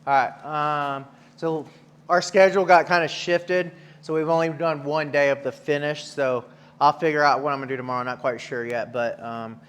All right. So our schedule got kind of shifted, so we've only done one day of the finish. So I'll figure out what I'm gonna do tomorrow. Not quite sure yet, but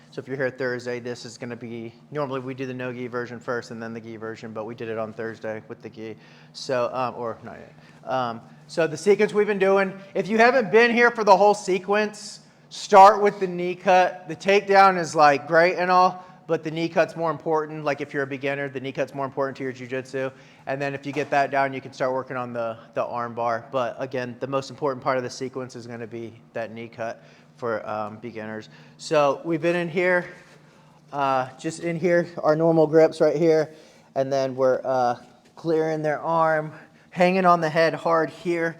so if you're here Thursday, this is gonna be. Normally we do the no gi version first and then the gi version, but we did it on Thursday with the gi. So or not yet. So the sequence we've been doing. If you haven't been here for the whole sequence, start with the knee cut. The takedown is like great and all, but the knee cut's more important. Like if you're a beginner, the knee cut's more important to your jiu-jitsu. And then if you get that down, you can start working on the arm bar. But again, the most important part of the sequence is gonna be that knee cut for beginners. So we've been in here, just in here, our normal grips right here. And then we're clearing their arm, hanging on the head hard here.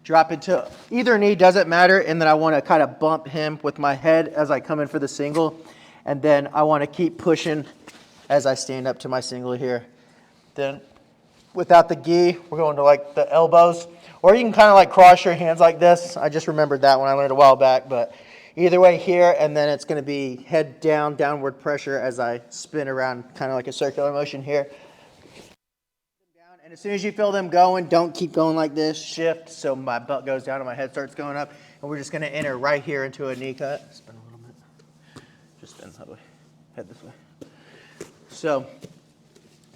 Drop it to either knee, doesn't matter. And then I wanna kind of bump him with my head as I come in for the single. And then I want to keep pushing as I stand up to my single here. Then without the gi, we're going to like the elbows. Or you can kind of like cross your hands like this. I just remembered that when I learned a while back. But either way here, and then it's going to be head down, downward pressure as I spin around, kind of like a circular motion here. And as soon as you feel them going, don't keep going like this. Shift so my butt goes down and my head starts going up. And we're just going to enter right here into a knee cut. Spin a little bit. Just spin that way, head this way. So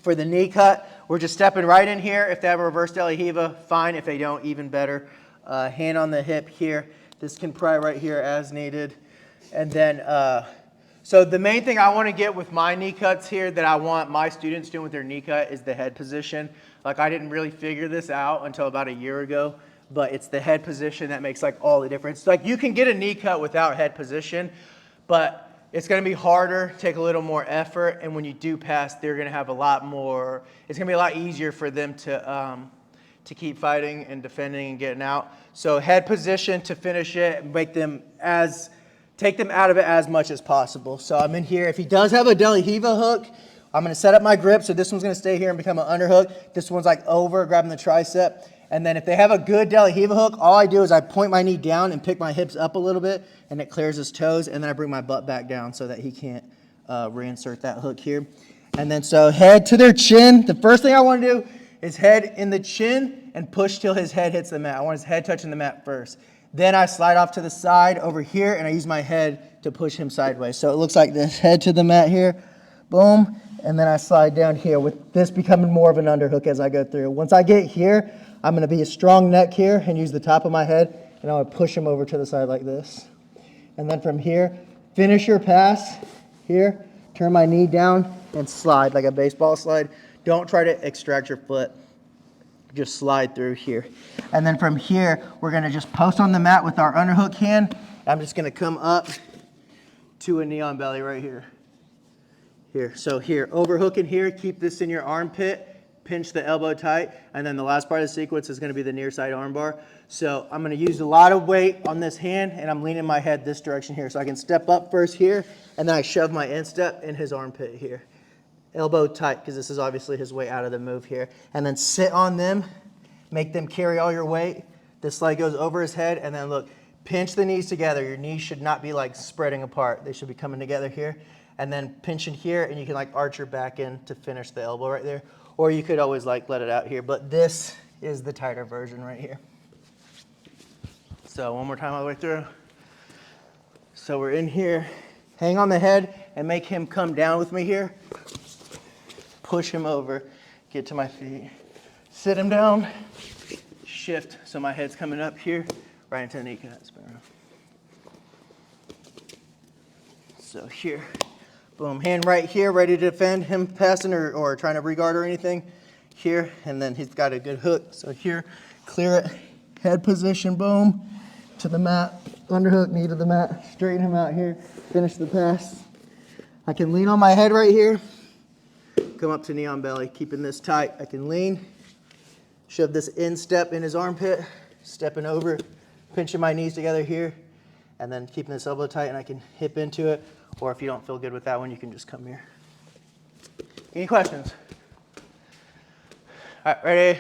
for the knee cut, we're just stepping right in here. If they have a reverse deli hiva, fine. If they don't, even better. Hand on the hip here. This can pry right here as needed. And then, so the main thing I want to get with my knee cuts here that I want my students doing with their knee cut is the head position. Like I didn't really figure this out until about a year ago, but it's the head position that makes like all the difference. Like you can get a knee cut without head position, but it's going to be harder, take a little more effort, and when you do pass, they're going to have a lot more. It's going to be a lot easier for them to keep fighting and defending and getting out. So head position to finish it, take them out of it as much as possible. So I'm in here. If he does have a deli hiva hook, I'm going to set up my grip. So this one's going to stay here and become an underhook. This one's like over, grabbing the tricep. And then if they have a good deli hiva hook, all I do is I point my knee down and pick my hips up a little bit, and it clears his toes, and then I bring my butt back down so that he can't reinsert that hook here. And then so head to their chin. The first thing I want to do is head in the chin and push till his head hits the mat. I want his head touching the mat first. Then I slide off to the side over here, and I use my head to push him sideways. So it looks like this, head to the mat here, boom, and then I slide down here with this becoming more of an underhook as I go through. Once I get here, I'm going to be a strong neck here and use the top of my head, and I'm going to push him over to the side like this. And then from here, finish your pass here, turn my knee down, and slide like a baseball slide. Don't try to extract your foot. Just slide through here. And then from here, we're going to just post on the mat with our underhook hand. I'm just going to come up to a knee on belly right here. Here. So here, overhooking here, keep this in your armpit. Pinch the elbow tight, and then the last part of the sequence is going to be the near side arm bar. So I'm going to use a lot of weight on this hand, and I'm leaning my head this direction here. So I can step up first here, and then I shove my instep in his armpit here. Elbow tight, because this is obviously his way out of the move here. And then sit on them, make them carry all your weight. This leg goes over his head, and then look, pinch the knees together. Your knees should not be like spreading apart. They should be coming together here. And then pinch in here, and you can like arch your back in to finish the elbow right there. Or you could always like let it out here, but this is the tighter version right here. So one more time all the way through. So we're in here, hang on the head and make him come down with me here. Push him over, get to my feet, sit him down, shift so my head's coming up here, right into the knee cut, spin around. So here. Boom, hand right here, ready to defend him passing or trying to regard or anything. Here, and then he's got a good hook. So here, clear it, head position, boom, to the mat, underhook, knee to the mat, straighten him out here, finish the pass. I can lean on my head right here, come up to knee on belly, keeping this tight. I can lean, shove this instep in his armpit, stepping over, pinching my knees together here, and then keeping this elbow tight, and I can hip into it. Or if you don't feel good with that one, you can just come here. Any questions? All right, ready?